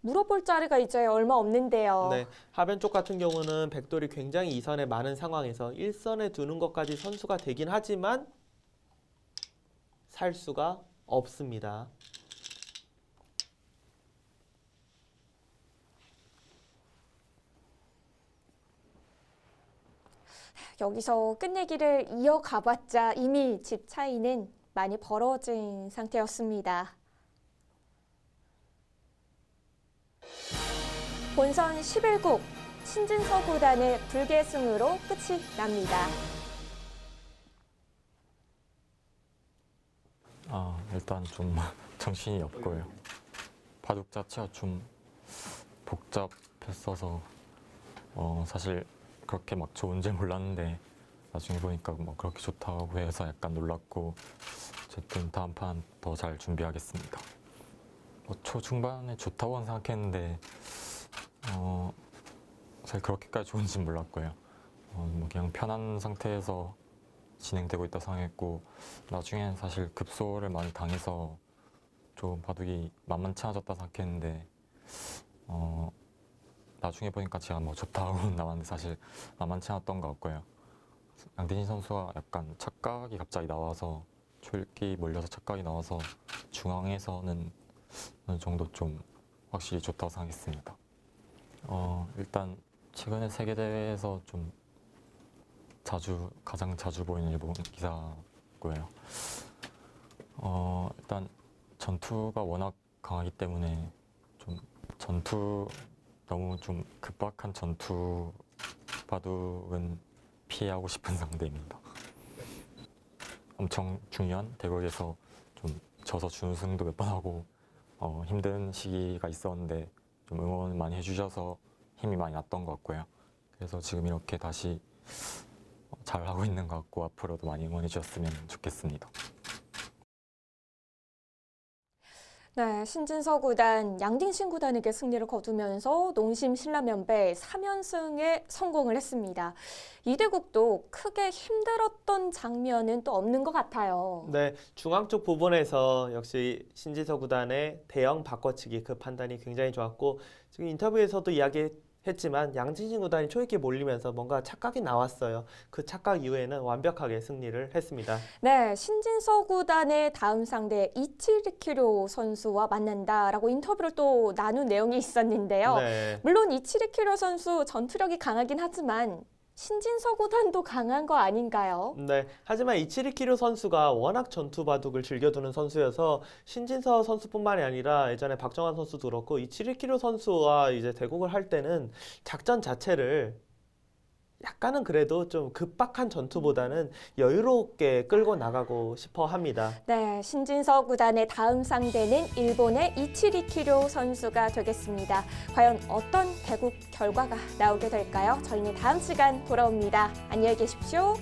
물어볼 자리가 이제 얼마 없는데요. 네, 하변 쪽 같은 경우는 백돌이 굉장히 2선에 많은 상황에서 1선에 두는 것까지 선수가 되긴 하지만 살 수가 없습니다. 여기서 끝내기를 이어가봤자 이미 집 차이는 많이 벌어진 상태였습니다. 본선 11국 신진서 구단의 불계승으로 끝이 납니다. 일단 좀 정신이 없고요. 바둑 자체가 좀 복잡했어서 사실 그렇게 막 좋은지 몰랐는데 나중에 보니까 뭐 그렇게 좋다고 해서 약간 놀랐고 어쨌든 다음 판 더 잘 준비하겠습니다. 초중반에 좋다고는 생각했는데 사실 그렇게까지 좋은지 몰랐고요. 그냥 편한 상태에서 진행되고 있다 생각했고 나중엔 사실 급소를 많이 당해서 좀 바둑이 만만치 않아졌다 생각했는데 나중에 보니까 제가 좋다고 나왔는데 사실 만만치 않았던 것 같고요. 양대진 선수가 약간 착각이 갑자기 나와서 초읽기 몰려서 착각이 나와서 중앙에서는 어느 정도 좀 확실히 좋다고 생각했습니다. 일단 최근에 세계대회에서 좀 가장 자주 보이는 일본 기사고요. 일단 전투가 워낙 강하기 때문에 너무 좀 급박한 전투 바둑은 피하고 싶은 상대입니다. 엄청 중요한 대국에서 좀 져서 준우승도 몇 번 하고 힘든 시기가 있었는데 좀 응원을 많이 해주셔서 힘이 많이 났던 것 같고요. 그래서 지금 이렇게 다시 잘하고 있는 것 같고 앞으로도 많이 응원해 주셨으면 좋겠습니다. 네, 신진서 구단, 양딩신 구단에게 승리를 거두면서 농심 신라면배 3연승에 성공을 했습니다. 이 대국도 크게 힘들었던 장면은 또 없는 것 같아요. 네, 중앙 쪽 부분에서 역시 신지서 구단의 대형 바꿔치기 그 판단이 굉장히 좋았고 지금 인터뷰에서도 이야기했지만 양진신 구단이 초읽기 몰리면서 뭔가 착각이 나왔어요. 그 착각 이후에는 완벽하게 승리를 했습니다. 네, 신진서 구단의 다음 상대 이치리키료 선수와 만난다라고 인터뷰를 또 나눈 내용이 있었는데요. 네. 물론 이치리키료 선수 전투력이 강하긴 하지만 신진서 구단도 강한 거 아닌가요? 네, 하지만 이치리키료 선수가 워낙 전투 바둑을 즐겨두는 선수여서 신진서 선수뿐만이 아니라 예전에 박정환 선수도 그렇고 이치리키료 선수와 이제 대국을 할 때는 작전 자체를 약간은 그래도 좀 급박한 전투보다는 여유롭게 끌고 나가고 싶어 합니다. 네, 신진서 구단의 다음 상대는 일본의 이치리키료 선수가 되겠습니다. 과연 어떤 대국 결과가 나오게 될까요? 저희는 다음 시간 돌아옵니다. 안녕히 계십시오.